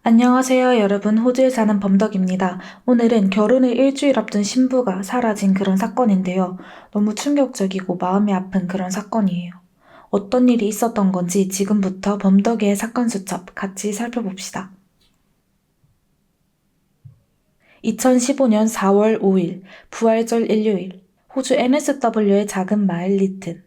안녕하세요, 여러분. 호주에 사는 범덕입니다. 오늘은 결혼을 일주일 앞둔 신부가 사라진 그런 사건인데요. 너무 충격적이고 마음이 아픈 그런 사건이에요. 어떤 일이 있었던 건지 지금부터 범덕의 사건 수첩 같이 살펴봅시다. 2015년 4월 5일, 부활절 일요일, 호주 NSW의 작은 마을 리튼.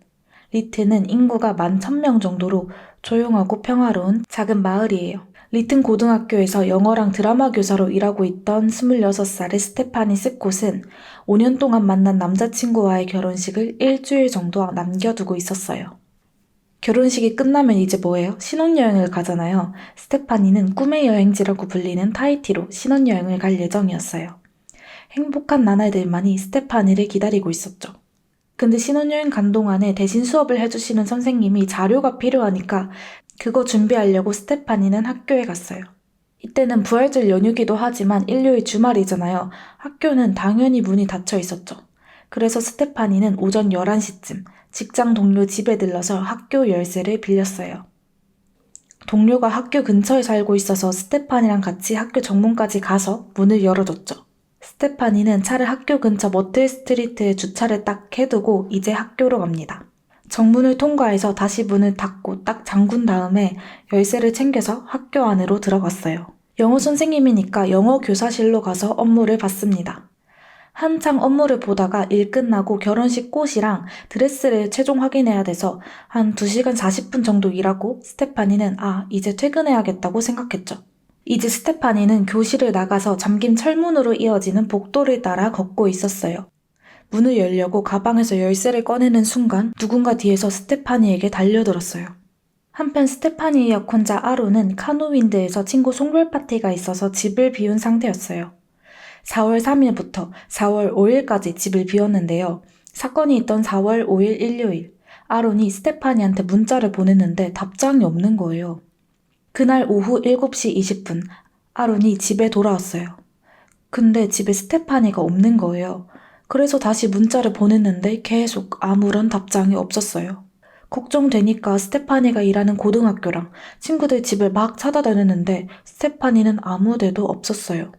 리튼은 인구가 11,000명 정도로 조용하고 평화로운 작은 마을이에요. 리튼 고등학교에서 영어랑 드라마 교사로 일하고 있던 26살의 스테파니 스콧은 5년 동안 만난 남자친구와의 결혼식을 일주일 정도 남겨두고 있었어요. 결혼식이 끝나면 이제 뭐예요? 신혼여행을 가잖아요. 스테파니는 꿈의 여행지라고 불리는 타히티로 신혼여행을 갈 예정이었어요. 행복한 나날들만이 스테파니를 기다리고 있었죠. 근데 신혼여행 간 동안에 대신 수업을 해주시는 선생님이 자료가 필요하니까 그거 준비하려고 스테파니는 학교에 갔어요. 이때는 부활절 연휴기도 하지만 일요일 주말이잖아요. 학교는 당연히 문이 닫혀 있었죠. 그래서 스테파니는 오전 11시쯤 직장 동료 집에 들러서 학교 열쇠를 빌렸어요. 동료가 학교 근처에 살고 있어서 스테파니랑 같이 학교 정문까지 가서 문을 열어줬죠. 스테파니는 차를 학교 근처 머틀 스트리트에 주차를 딱 해두고 이제 학교로 갑니다. 정문을 통과해서 다시 문을 닫고 딱 잠근 다음에 열쇠를 챙겨서 학교 안으로 들어갔어요. 영어 선생님이니까 영어 교사실로 가서 업무를 받습니다. 한창 업무를 보다가 일 끝나고 결혼식 꽃이랑 드레스를 최종 확인해야 돼서 한 2시간 40분 정도 일하고 스테파니는 이제 퇴근해야겠다고 생각했죠. 이제 스테파니는 교실을 나가서 잠긴 철문으로 이어지는 복도를 따라 걷고 있었어요. 문을 열려고 가방에서 열쇠를 꺼내는 순간 누군가 뒤에서 스테파니에게 달려들었어요. 한편 스테파니의 약혼자 아론은 카누윈드에서 친구 송별 파티가 있어서 집을 비운 상태였어요. 4월 3일부터 4월 5일까지 집을 비웠는데요. 사건이 있던 4월 5일 일요일, 아론이 스테파니한테 문자를 보냈는데 답장이 없는 거예요. 그날 오후 7시 20분, 아론이 집에 돌아왔어요. 근데 집에 스테파니가 없는 거예요. 그래서 다시 문자를 보냈는데 계속 아무런 답장이 없었어요. 걱정되니까 스테파니가 일하는 고등학교랑 친구들 집을 막 찾아다녔는데 스테파니는 아무 데도 없었어요.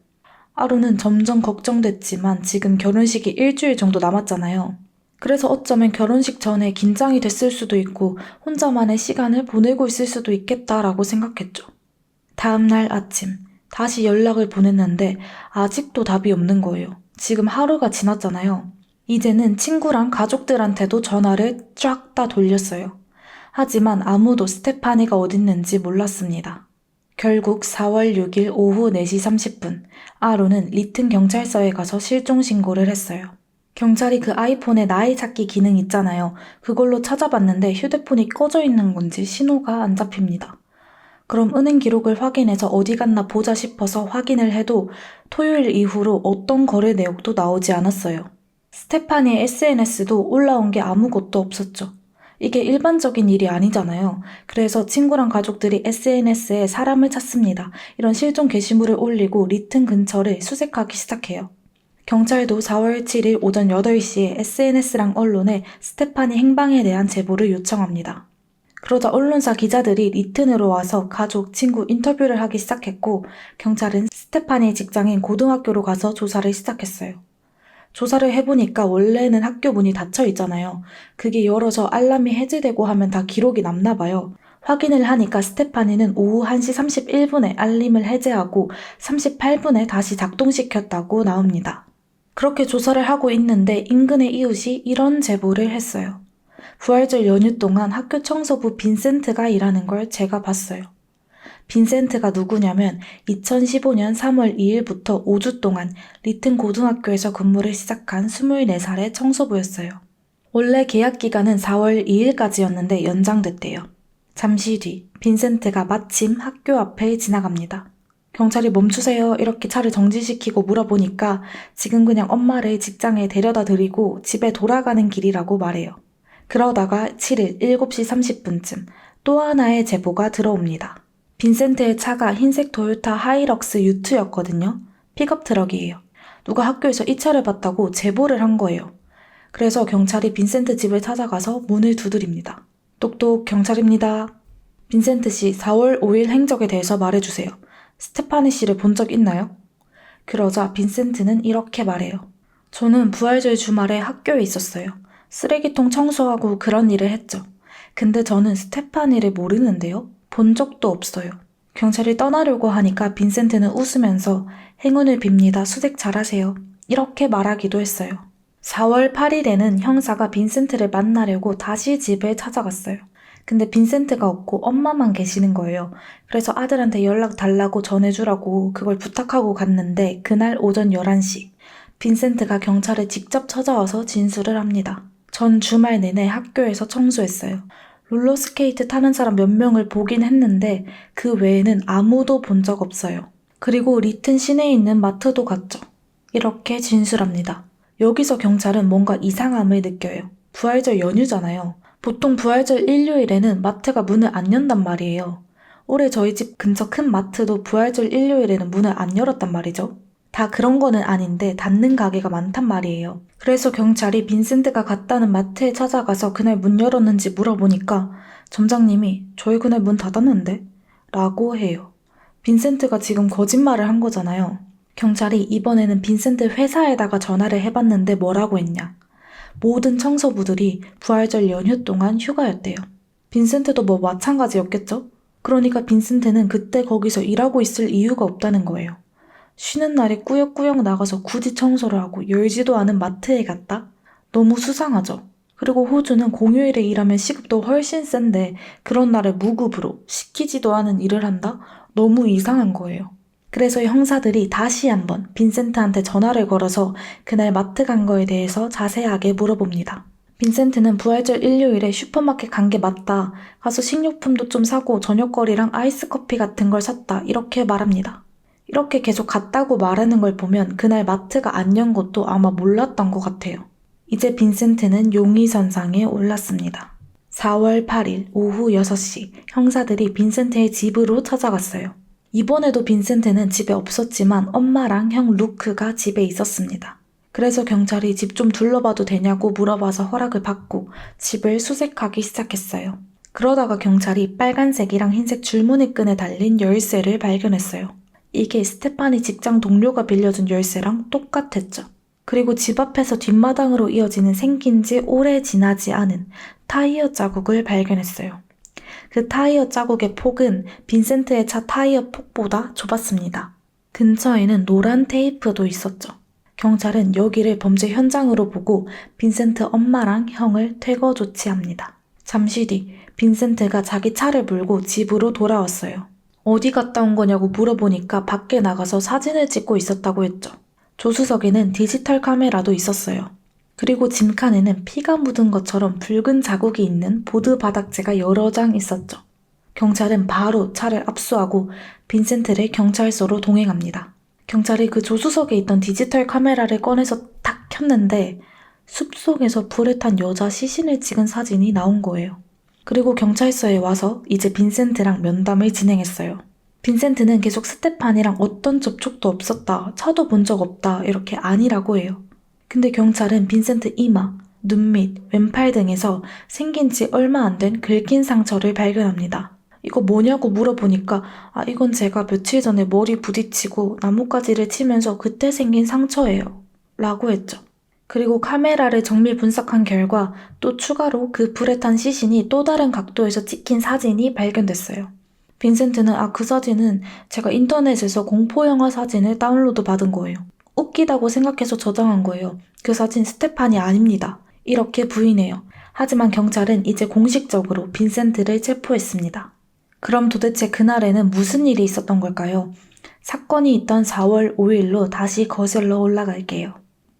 아루는 점점 걱정됐지만 지금 결혼식이 일주일 정도 남았잖아요. 그래서 어쩌면 결혼식 전에 긴장이 됐을 수도 있고 혼자만의 시간을 보내고 있을 수도 있겠다라고 생각했죠. 다음날 아침 다시 연락을 보냈는데 아직도 답이 없는 거예요. 지금 하루가 지났잖아요. 이제는 친구랑 가족들한테도 전화를 쫙 다 돌렸어요. 하지만 아무도 스테파니가 어딨는지 몰랐습니다. 결국 4월 6일 오후 4시 30분, 아론은 리튼 경찰서에 가서 실종 신고를 했어요. 경찰이 그 아이폰에 나이 찾기 기능 있잖아요. 그걸로 찾아봤는데 휴대폰이 꺼져 있는 건지 신호가 안 잡힙니다. 그럼 은행 기록을 확인해서 어디 갔나 보자 싶어서 확인을 해도 토요일 이후로 어떤 거래 내역도 나오지 않았어요. 스테파니의 SNS도 올라온 게 아무것도 없었죠. 이게 일반적인 일이 아니잖아요. 그래서 친구랑 가족들이 SNS에 사람을 찾습니다. 이런 실종 게시물을 올리고 리튼 근처를 수색하기 시작해요. 경찰도 4월 7일 오전 8시에 SNS랑 언론에 스테파니 행방에 대한 제보를 요청합니다. 그러자 언론사 기자들이 리튼으로 와서 가족, 친구 인터뷰를 하기 시작했고 경찰은 스테파니의 직장인 고등학교로 가서 조사를 시작했어요. 조사를 해보니까 원래는 학교 문이 닫혀 있잖아요. 그게 열어서 알람이 해제되고 하면 다 기록이 남나 봐요. 확인을 하니까 스테파니는 오후 1시 31분에 알림을 해제하고 38분에 다시 작동시켰다고 나옵니다. 그렇게 조사를 하고 있는데 인근의 이웃이 이런 제보를 했어요. 부활절 연휴 동안 학교 청소부 빈센트가 일하는 걸 제가 봤어요. 빈센트가 누구냐면 2015년 3월 2일부터 5주 동안 리튼 고등학교에서 근무를 시작한 24살의 청소부였어요. 원래 계약 기간은 4월 2일까지였는데 연장됐대요. 잠시 뒤 빈센트가 마침 학교 앞에 지나갑니다. 경찰이 멈추세요 이렇게 차를 정지시키고 물어보니까 지금 그냥 엄마를 직장에 데려다 드리고 집에 돌아가는 길이라고 말해요. 그러다가 7일 7시 30분쯤 또 하나의 제보가 들어옵니다. 빈센트의 차가 흰색 토요타 하이럭스 유투였거든요. 픽업 트럭이에요. 누가 학교에서 이 차를 봤다고 제보를 한 거예요. 그래서 경찰이 빈센트 집을 찾아가서 문을 두드립니다. 똑똑 경찰입니다. 빈센트 씨 4월 5일 행적에 대해서 말해주세요. 스테파니 씨를 본 적 있나요? 그러자 빈센트는 이렇게 말해요. 저는 부활절 주말에 학교에 있었어요. 쓰레기통 청소하고 그런 일을 했죠. 근데 저는 스테파니를 모르는데요. 본 적도 없어요. 경찰이 떠나려고 하니까 빈센트는 웃으면서 행운을 빕니다. 수색 잘하세요. 이렇게 말하기도 했어요. 4월 8일에는 형사가 빈센트를 만나려고 다시 집을 찾아갔어요. 근데 빈센트가 없고 엄마만 계시는 거예요. 그래서 아들한테 연락 달라고 전해주라고 그걸 부탁하고 갔는데 그날 오전 11시 빈센트가 경찰에 직접 찾아와서 진술을 합니다. 전 주말 내내 학교에서 청소했어요. 롤러스케이트 타는 사람 몇 명을 보긴 했는데 그 외에는 아무도 본 적 없어요. 그리고 리튼 시내에 있는 마트도 갔죠. 이렇게 진술합니다. 여기서 경찰은 뭔가 이상함을 느껴요. 부활절 연휴잖아요. 보통 부활절 일요일에는 마트가 문을 안 연단 말이에요. 올해 저희 집 근처 큰 마트도 부활절 일요일에는 문을 안 열었단 말이죠. 다 그런 거는 아닌데 닫는 가게가 많단 말이에요. 그래서 경찰이 빈센트가 갔다는 마트에 찾아가서 그날 문 열었는지 물어보니까 점장님이 저희 그날 문 닫았는데? 라고 해요. 빈센트가 지금 거짓말을 한 거잖아요. 경찰이 이번에는 빈센트 회사에다가 전화를 해봤는데 뭐라고 했냐. 모든 청소부들이 부활절 연휴 동안 휴가였대요. 빈센트도 뭐 마찬가지였겠죠? 그러니까 빈센트는 그때 거기서 일하고 있을 이유가 없다는 거예요. 쉬는 날에 꾸역꾸역 나가서 굳이 청소를 하고 열지도 않은 마트에 갔다? 너무 수상하죠? 그리고 호주는 공휴일에 일하면 시급도 훨씬 센데 그런 날에 무급으로 시키지도 않은 일을 한다? 너무 이상한 거예요. 그래서 형사들이 다시 한번 빈센트한테 전화를 걸어서 그날 마트 간 거에 대해서 자세하게 물어봅니다. 빈센트는 부활절 일요일에 슈퍼마켓 간 게 맞다. 가서 식료품도 좀 사고 저녁거리랑 아이스커피 같은 걸 샀다. 이렇게 말합니다. 이렇게 계속 갔다고 말하는 걸 보면 그날 마트가 안 연 것도 아마 몰랐던 것 같아요. 이제 빈센트는 용의선상에 올랐습니다. 4월 8일 오후 6시 형사들이 빈센트의 집으로 찾아갔어요. 이번에도 빈센트는 집에 없었지만 엄마랑 형 루크가 집에 있었습니다. 그래서 경찰이 집 좀 둘러봐도 되냐고 물어봐서 허락을 받고 집을 수색하기 시작했어요. 그러다가 경찰이 빨간색이랑 흰색 줄무늬끈에 달린 열쇠를 발견했어요. 이게 스테파니 직장 동료가 빌려준 열쇠랑 똑같았죠. 그리고 집 앞에서 뒷마당으로 이어지는 생긴 지 오래 지나지 않은 타이어 자국을 발견했어요. 그 타이어 자국의 폭은 빈센트의 차 타이어 폭보다 좁았습니다. 근처에는 노란 테이프도 있었죠. 경찰은 여기를 범죄 현장으로 보고 빈센트 엄마랑 형을 퇴거 조치합니다. 잠시 뒤 빈센트가 자기 차를 몰고 집으로 돌아왔어요. 어디 갔다 온 거냐고 물어보니까 밖에 나가서 사진을 찍고 있었다고 했죠. 조수석에는 디지털 카메라도 있었어요. 그리고 짐칸에는 피가 묻은 것처럼 붉은 자국이 있는 보드 바닥재가 여러 장 있었죠. 경찰은 바로 차를 압수하고 빈센트를 경찰서로 동행합니다. 경찰이 그 조수석에 있던 디지털 카메라를 꺼내서 탁 켰는데 숲속에서 불에 탄 여자 시신을 찍은 사진이 나온 거예요. 그리고 경찰서에 와서 이제 빈센트랑 면담을 진행했어요. 빈센트는 계속 스테판이랑 어떤 접촉도 없었다, 차도 본 적 없다 이렇게 아니라고 해요. 근데 경찰은 빈센트 이마, 눈 밑, 왼팔 등에서 생긴 지 얼마 안 된 긁힌 상처를 발견합니다. 이거 뭐냐고 물어보니까 이건 제가 며칠 전에 머리 부딪히고 나뭇가지를 치면서 그때 생긴 상처예요. 라고 했죠. 그리고 카메라를 정밀 분석한 결과 또 추가로 그 불에 탄 시신이 또 다른 각도에서 찍힌 사진이 발견됐어요. 빈센트는 그 사진은 제가 인터넷에서 공포영화 사진을 다운로드 받은 거예요. 웃기다고 생각해서 저장한 거예요. 그 사진 스테판이 아닙니다. 이렇게 부인해요. 하지만 경찰은 이제 공식적으로 빈센트를 체포했습니다. 그럼 도대체 그날에는 무슨 일이 있었던 걸까요? 사건이 있던 4월 5일로 다시 거슬러 올라갈게요.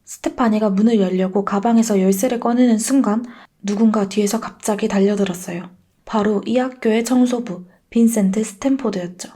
스테파니가 문을 열려고 가방에서 열쇠를 꺼내는 순간 누군가 뒤에서 갑자기 달려들었어요. 바로 이 학교의 청소부 빈센트 스탠포드였죠.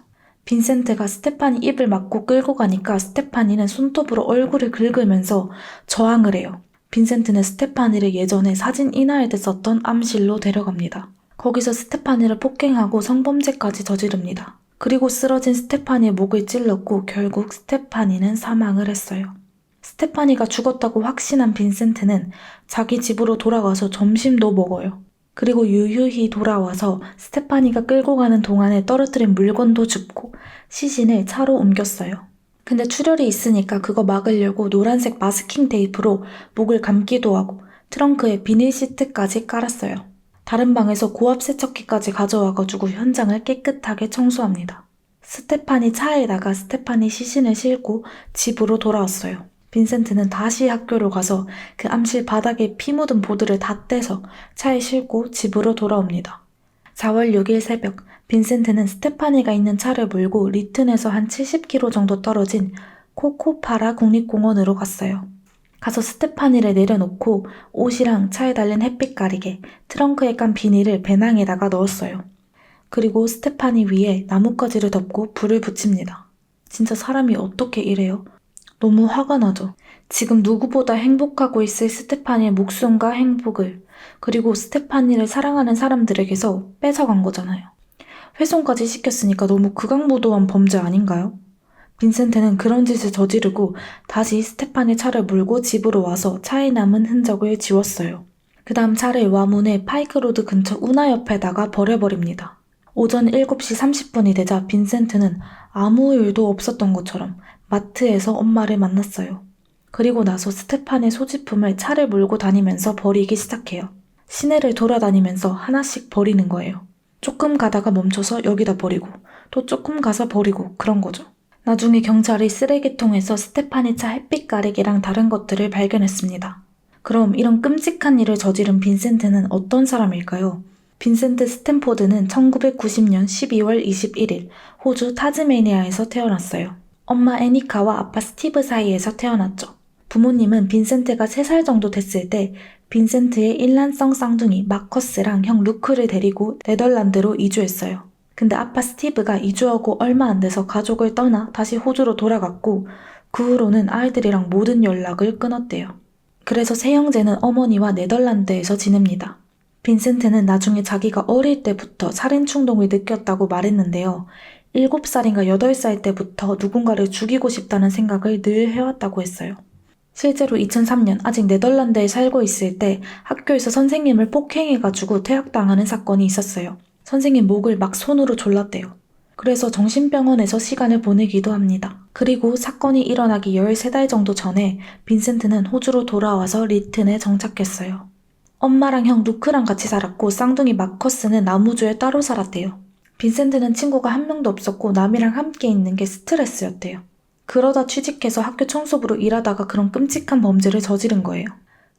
빈센트가 스테파니 입을 막고 끌고 가니까 스테파니는 손톱으로 얼굴을 긁으면서 저항을 해요. 빈센트는 스테파니를 예전에 사진 인화할 때 썼던 암실로 데려갑니다. 거기서 스테파니를 폭행하고 성범죄까지 저지릅니다. 그리고 쓰러진 스테파니의 목을 찔렀고 결국 스테파니는 사망을 했어요. 스테파니가 죽었다고 확신한 빈센트는 자기 집으로 돌아가서 점심도 먹어요. 그리고 유유히 돌아와서 스테파니가 끌고 가는 동안에 떨어뜨린 물건도 줍고 시신을 차로 옮겼어요. 근데 출혈이 있으니까 그거 막으려고 노란색 마스킹 테이프로 목을 감기도 하고 트렁크에 비닐 시트까지 깔았어요. 다른 방에서 고압 세척기까지 가져와가지고 현장을 깨끗하게 청소합니다. 스테파니 차에다가 스테파니 시신을 싣고 집으로 돌아왔어요. 빈센트는 다시 학교로 가서 그 암실 바닥에 피 묻은 보드를 다 떼서 차에 싣고 집으로 돌아옵니다. 4월 6일 새벽, 빈센트는 스테파니가 있는 차를 몰고 리튼에서 한 70km 정도 떨어진 코코파라 국립공원으로 갔어요. 가서 스테파니를 내려놓고 옷이랑 차에 달린 햇빛 가리개, 트렁크에 깐 비닐을 배낭에다가 넣었어요. 그리고 스테파니 위에 나뭇가지를 덮고 불을 붙입니다. 진짜 사람이 어떻게 이래요? 너무 화가 나죠. 지금 누구보다 행복하고 있을 스테파니의 목숨과 행복을, 그리고 스테파니를 사랑하는 사람들에게서 뺏어간 거잖아요. 훼손까지 시켰으니까 너무 극악무도한 범죄 아닌가요? 빈센트는 그런 짓을 저지르고 다시 스테파니 차를 몰고 집으로 와서 차에 남은 흔적을 지웠어요. 그 다음 차를 와문의 파이크로드 근처 운하 옆에다가 버려버립니다. 오전 7시 30분이 되자 빈센트는 아무 일도 없었던 것처럼 마트에서 엄마를 만났어요. 그리고 나서 스테판의 소지품을 차를 몰고 다니면서 버리기 시작해요. 시내를 돌아다니면서 하나씩 버리는 거예요. 조금 가다가 멈춰서 여기다 버리고 또 조금 가서 버리고 그런 거죠. 나중에 경찰이 쓰레기통에서 스테파니 차 햇빛 가리개랑 다른 것들을 발견했습니다. 그럼 이런 끔찍한 일을 저지른 빈센트는 어떤 사람일까요? 빈센트 스탠포드는 1990년 12월 21일 호주 타즈메니아에서 태어났어요. 엄마 애니카와 아빠 스티브 사이에서 태어났죠. 부모님은 빈센트가 3살 정도 됐을 때 빈센트의 일란성 쌍둥이 마커스랑 형 루크를 데리고 네덜란드로 이주했어요. 근데 아빠 스티브가 이주하고 얼마 안 돼서 가족을 떠나 다시 호주로 돌아갔고 그 후로는 아이들이랑 모든 연락을 끊었대요. 그래서 세 형제는 어머니와 네덜란드에서 지냅니다. 빈센트는 나중에 자기가 어릴 때부터 살인 충동을 느꼈다고 말했는데요. 7살인가 8살 때부터 누군가를 죽이고 싶다는 생각을 늘 해왔다고 했어요. 실제로 2003년 아직 네덜란드에 살고 있을 때 학교에서 선생님을 폭행해가지고 퇴학당하는 사건이 있었어요. 선생님 목을 막 손으로 졸랐대요. 그래서 정신병원에서 시간을 보내기도 합니다. 그리고 사건이 일어나기 13달 정도 전에 빈센트는 호주로 돌아와서 리튼에 정착했어요. 엄마랑 형 루크랑 같이 살았고 쌍둥이 마커스는 나무주에 따로 살았대요. 빈센트는 친구가 한 명도 없었고 남이랑 함께 있는 게 스트레스였대요. 그러다 취직해서 학교 청소부로 일하다가 그런 끔찍한 범죄를 저지른 거예요.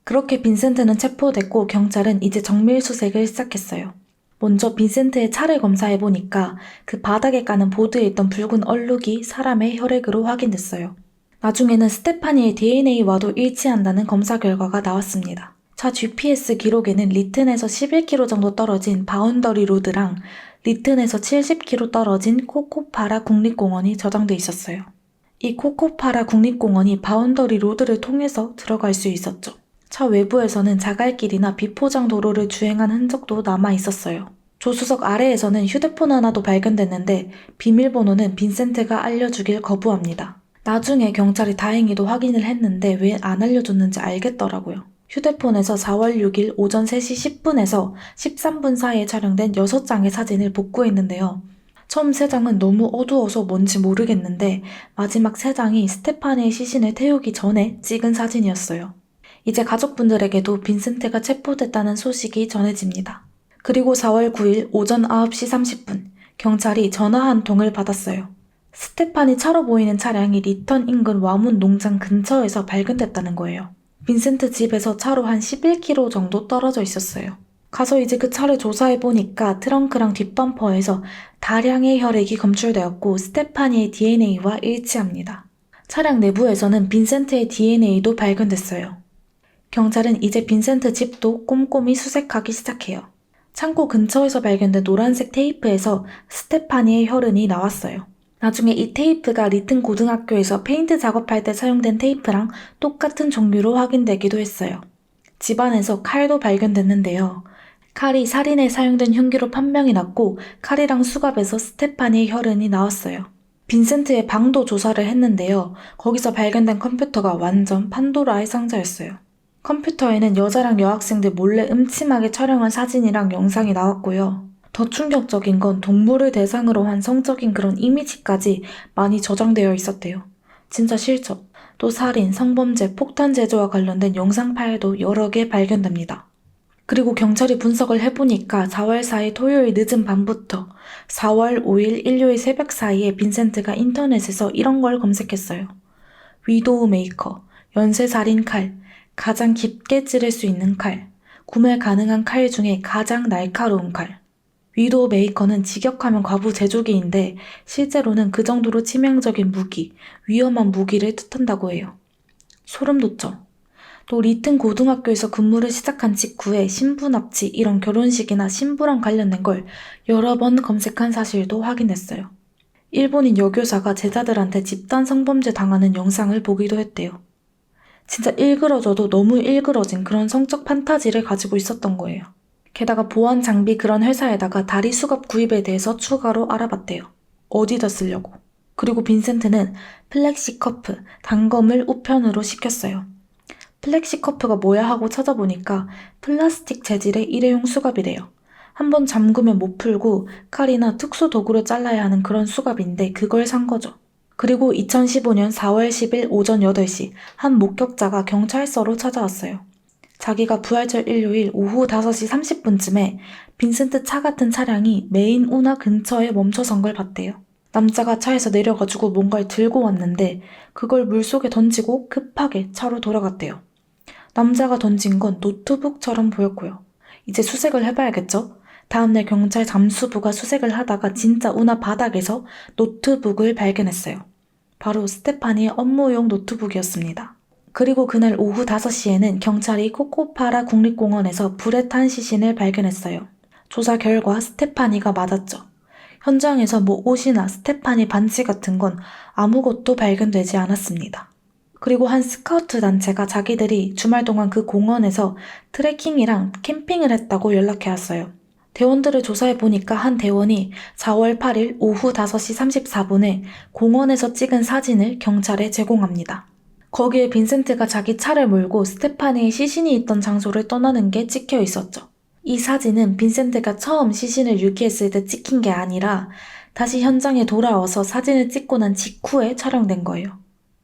그렇게 빈센트는 체포됐고 경찰은 이제 정밀수색을 시작했어요. 먼저 빈센트의 차를 검사해보니까 그 바닥에 까는 보드에 있던 붉은 얼룩이 사람의 혈액으로 확인됐어요. 나중에는 스테파니의 DNA와도 일치한다는 검사 결과가 나왔습니다. 차 GPS 기록에는 리튼에서 11km 정도 떨어진 바운더리 로드랑 리튼에서 70km 떨어진 코코파라 국립공원이 저장돼 있었어요. 이 코코파라 국립공원이 바운더리 로드를 통해서 들어갈 수 있었죠. 차 외부에서는 자갈길이나 비포장 도로를 주행한 흔적도 남아 있었어요. 조수석 아래에서는 휴대폰 하나도 발견됐는데 비밀번호는 빈센트가 알려주길 거부합니다. 나중에 경찰이 다행히도 확인을 했는데 왜 안 알려줬는지 알겠더라고요. 휴대폰에서 4월 6일 오전 3시 10분에서 13분 사이에 촬영된 6장의 사진을 복구했는데요. 처음 3장은 너무 어두워서 뭔지 모르겠는데 마지막 3장이 스테파니의 시신을 태우기 전에 찍은 사진이었어요. 이제 가족분들에게도 빈센트가 체포됐다는 소식이 전해집니다. 그리고 4월 9일 오전 9시 30분 경찰이 전화 한 통을 받았어요. 스테파니 차로 보이는 차량이 리턴 인근 와문 농장 근처에서 발견됐다는 거예요. 빈센트 집에서 차로 한 11km 정도 떨어져 있었어요. 가서 이제 그 차를 조사해보니까 트렁크랑 뒷범퍼에서 다량의 혈액이 검출되었고 스테파니의 DNA와 일치합니다. 차량 내부에서는 빈센트의 DNA도 발견됐어요. 경찰은 이제 빈센트 집도 꼼꼼히 수색하기 시작해요. 창고 근처에서 발견된 노란색 테이프에서 스테파니의 혈흔이 나왔어요. 나중에 이 테이프가 리튼 고등학교에서 페인트 작업할 때 사용된 테이프랑 똑같은 종류로 확인되기도 했어요. 집안에서 칼도 발견됐는데요. 칼이 살인에 사용된 흉기로 판명이 났고 칼이랑 수갑에서 스테파니의 혈흔이 나왔어요. 빈센트의 방도 조사를 했는데요. 거기서 발견된 컴퓨터가 완전 판도라의 상자였어요. 컴퓨터에는 여자랑 여학생들 몰래 음침하게 촬영한 사진이랑 영상이 나왔고요. 더 충격적인 건 동물을 대상으로 한 성적인 그런 이미지까지 많이 저장되어 있었대요. 진짜 실적. 또 살인, 성범죄, 폭탄 제조와 관련된 영상 파일도 여러 개 발견됩니다. 그리고 경찰이 분석을 해보니까 4월 4일 토요일 늦은 밤부터 4월 5일 일요일 새벽 사이에 빈센트가 인터넷에서 이런 걸 검색했어요. 위도우 메이커, 연쇄살인 칼, 가장 깊게 찌를 수 있는 칼, 구매 가능한 칼 중에 가장 날카로운 칼. 위도우 메이커는 직역하면 과부 제조기인데 실제로는 그 정도로 치명적인 무기, 위험한 무기를 뜻한다고 해요. 소름 돋죠? 또 리튼 고등학교에서 근무를 시작한 직후에 신부 납치 이런 결혼식이나 신부랑 관련된 걸 여러 번 검색한 사실도 확인했어요. 일본인 여교사가 제자들한테 집단 성범죄 당하는 영상을 보기도 했대요. 진짜 일그러져도 너무 일그러진 그런 성적 판타지를 가지고 있었던 거예요. 게다가 보안 장비 그런 회사에다가 다리 수갑 구입에 대해서 추가로 알아봤대요. 어디다 쓰려고. 그리고 빈센트는 플렉시커프, 단검을 우편으로 시켰어요. 플렉시커프가 뭐야 하고 찾아보니까 플라스틱 재질의 일회용 수갑이래요. 한번 잠그면 못 풀고 칼이나 특수 도구로 잘라야 하는 그런 수갑인데 그걸 산 거죠. 그리고 2015년 4월 10일 오전 8시 한 목격자가 경찰서로 찾아왔어요. 자기가 부활절 일요일 오후 5시 30분쯤에 빈센트 차 같은 차량이 메인 운하 근처에 멈춰선 걸 봤대요. 남자가 차에서 내려가지고 뭔가를 들고 왔는데 그걸 물속에 던지고 급하게 차로 돌아갔대요. 남자가 던진 건 노트북처럼 보였고요. 이제 수색을 해봐야겠죠? 다음날 경찰 잠수부가 수색을 하다가 진짜 운하 바닥에서 노트북을 발견했어요. 바로 스테파니의 업무용 노트북이었습니다. 그리고 그날 오후 5시에는 경찰이 코코파라 국립공원에서 불에 탄 시신을 발견했어요. 조사 결과 스테파니가 맞았죠. 현장에서 뭐 옷이나 스테파니 반지 같은 건 아무것도 발견되지 않았습니다. 그리고 한 스카우트 단체가 자기들이 주말 동안 그 공원에서 트레킹이랑 캠핑을 했다고 연락해왔어요. 대원들을 조사해보니까 한 대원이 4월 8일 오후 5시 34분에 공원에서 찍은 사진을 경찰에 제공합니다. 거기에 빈센트가 자기 차를 몰고 스테파니의 시신이 있던 장소를 떠나는 게 찍혀 있었죠. 이 사진은 빈센트가 처음 시신을 유기했을 때 찍힌 게 아니라 다시 현장에 돌아와서 사진을 찍고 난 직후에 촬영된 거예요.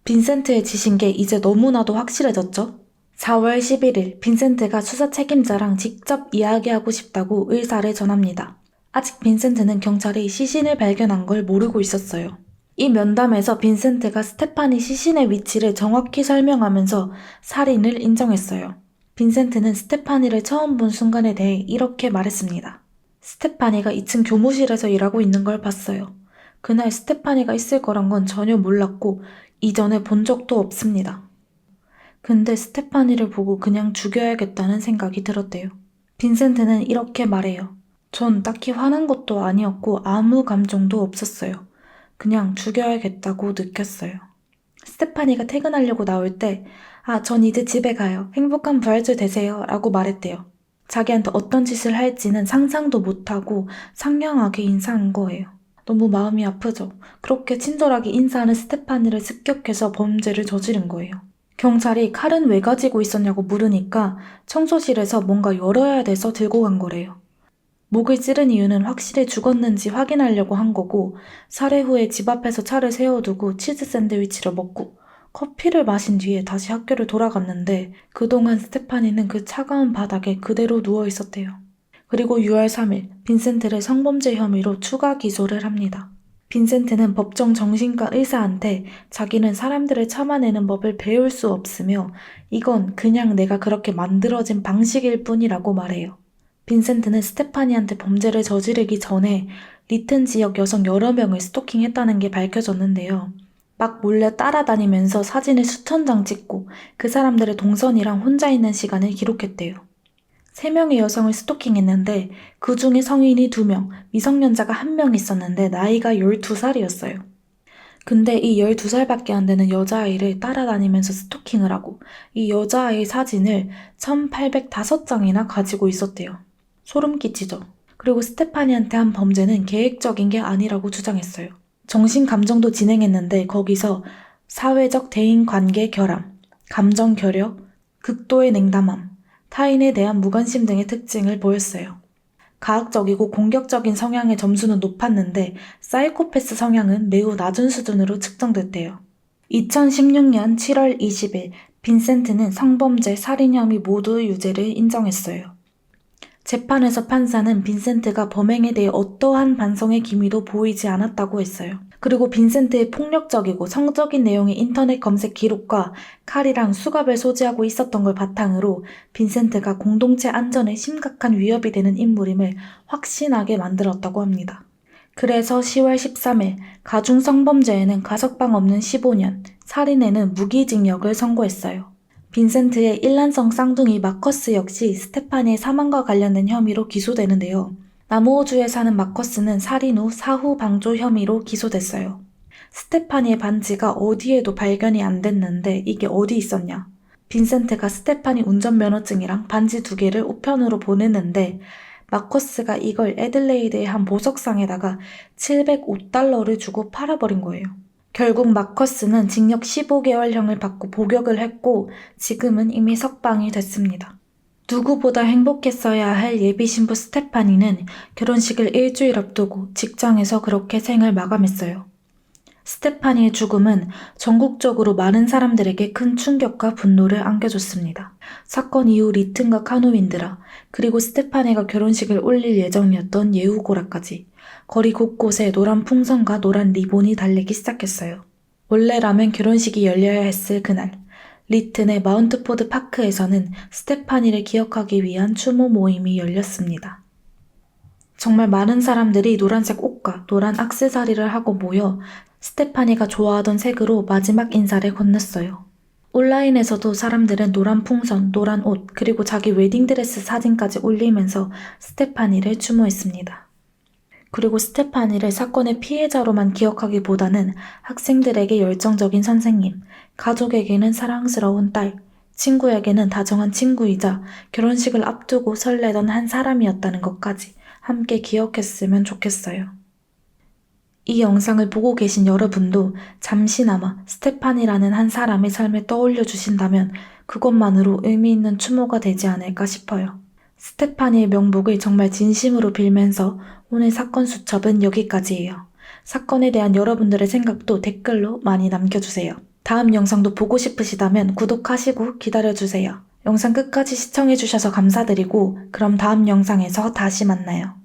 빈센트의 짓인 게 이제 너무나도 확실해졌죠? 4월 11일 빈센트가 수사 책임자랑 직접 이야기하고 싶다고 의사를 전합니다. 아직 빈센트는 경찰이 시신을 발견한 걸 모르고 있었어요. 이 면담에서 빈센트가 스테파니 시신의 위치를 정확히 설명하면서 살인을 인정했어요. 빈센트는 스테파니를 처음 본 순간에 대해 이렇게 말했습니다. 스테파니가 2층 교무실에서 일하고 있는 걸 봤어요. 그날 스테파니가 있을 거란 건 전혀 몰랐고 이전에 본 적도 없습니다. 근데 스테파니를 보고 그냥 죽여야겠다는 생각이 들었대요. 빈센트는 이렇게 말해요. 전 딱히 화난 것도 아니었고 아무 감정도 없었어요. 그냥 죽여야겠다고 느꼈어요. 스테파니가 퇴근하려고 나올 때 전 이제 집에 가요. 행복한 부활절 되세요. 라고 말했대요. 자기한테 어떤 짓을 할지는 상상도 못하고 상냥하게 인사한 거예요. 너무 마음이 아프죠. 그렇게 친절하게 인사하는 스테파니를 습격해서 범죄를 저지른 거예요. 경찰이 칼은 왜 가지고 있었냐고 물으니까 청소실에서 뭔가 열어야 돼서 들고 간 거래요. 목을 찌른 이유는 확실히 죽었는지 확인하려고 한 거고 살해 후에 집 앞에서 차를 세워두고 치즈 샌드위치를 먹고 커피를 마신 뒤에 다시 학교를 돌아갔는데 그동안 스테파니는 그 차가운 바닥에 그대로 누워 있었대요. 그리고 6월 3일 빈센트를 성범죄 혐의로 추가 기소를 합니다. 빈센트는 법정 정신과 의사한테 자기는 사람들을 참아내는 법을 배울 수 없으며 이건 그냥 내가 그렇게 만들어진 방식일 뿐이라고 말해요. 빈센트는 스테파니한테 범죄를 저지르기 전에 리튼 지역 여성 여러 명을 스토킹했다는 게 밝혀졌는데요. 막 몰래 따라다니면서 사진을 수천 장 찍고 그 사람들의 동선이랑 혼자 있는 시간을 기록했대요. 3명의 여성을 스토킹했는데 그 중에 성인이 2명, 미성년자가 1명 있었는데 나이가 12살이었어요. 근데 이 12살밖에 안 되는 여자아이를 따라다니면서 스토킹을 하고 이 여자아이 사진을 1805장이나 가지고 있었대요. 소름 끼치죠. 그리고 스테파니한테 한 범죄는 계획적인 게 아니라고 주장했어요. 정신감정도 진행했는데 거기서 사회적 대인관계 결함, 감정 결여, 극도의 냉담함, 타인에 대한 무관심 등의 특징을 보였어요. 가학적이고 공격적인 성향의 점수는 높았는데 사이코패스 성향은 매우 낮은 수준으로 측정됐대요. 2016년 7월 20일 빈센트는 성범죄, 살인 혐의 모두 유죄를 인정했어요. 재판에서 판사는 빈센트가 범행에 대해 어떠한 반성의 기미도 보이지 않았다고 했어요. 그리고 빈센트의 폭력적이고 성적인 내용의 인터넷 검색 기록과 칼이랑 수갑을 소지하고 있었던 걸 바탕으로 빈센트가 공동체 안전에 심각한 위협이 되는 인물임을 확신하게 만들었다고 합니다. 그래서 10월 13일 가중성범죄에는 가석방 없는 15년, 살인에는 무기징역을 선고했어요. 빈센트의 일란성 쌍둥이 마커스 역시 스테파니의 사망과 관련된 혐의로 기소되는데요. 남우호주에 사는 마커스는 살인 후 사후 방조 혐의로 기소됐어요. 스테파니의 반지가 어디에도 발견이 안 됐는데 이게 어디 있었냐? 빈센트가 스테파니 운전면허증이랑 반지 2개를 우편으로 보냈는데 마커스가 이걸 애들레이드의 한 보석상에다가 $705를 주고 팔아버린 거예요. 결국 마커스는 징역 15개월형을 받고 복역을 했고 지금은 이미 석방이 됐습니다. 누구보다 행복했어야 할 예비신부 스테파니는 결혼식을 일주일 앞두고 직장에서 그렇게 생을 마감했어요. 스테파니의 죽음은 전국적으로 많은 사람들에게 큰 충격과 분노를 안겨줬습니다. 사건 이후 리튼과 카누윈드라, 그리고 스테파니가 결혼식을 올릴 예정이었던 예후고라까지 거리 곳곳에 노란 풍선과 노란 리본이 달리기 시작했어요. 원래라면 결혼식이 열려야 했을 그날, 리튼의 마운트포드 파크에서는 스테파니를 기억하기 위한 추모 모임이 열렸습니다. 정말 많은 사람들이 노란색 옷과 노란 액세서리를 하고 모여 스테파니가 좋아하던 색으로 마지막 인사를 건넸어요. 온라인에서도 사람들은 노란 풍선, 노란 옷, 그리고 자기 웨딩드레스 사진까지 올리면서 스테파니를 추모했습니다. 그리고 스테파니를 사건의 피해자로만 기억하기보다는 학생들에게 열정적인 선생님, 가족에게는 사랑스러운 딸, 친구에게는 다정한 친구이자 결혼식을 앞두고 설레던 한 사람이었다는 것까지 함께 기억했으면 좋겠어요. 이 영상을 보고 계신 여러분도 잠시나마 스테파니라는 한 사람의 삶을 떠올려 주신다면 그것만으로 의미 있는 추모가 되지 않을까 싶어요. 스테파니의 명복을 정말 진심으로 빌면서 오늘 사건 수첩은 여기까지예요. 사건에 대한 여러분들의 생각도 댓글로 많이 남겨주세요. 다음 영상도 보고 싶으시다면 구독하시고 기다려주세요. 영상 끝까지 시청해주셔서 감사드리고 그럼 다음 영상에서 다시 만나요.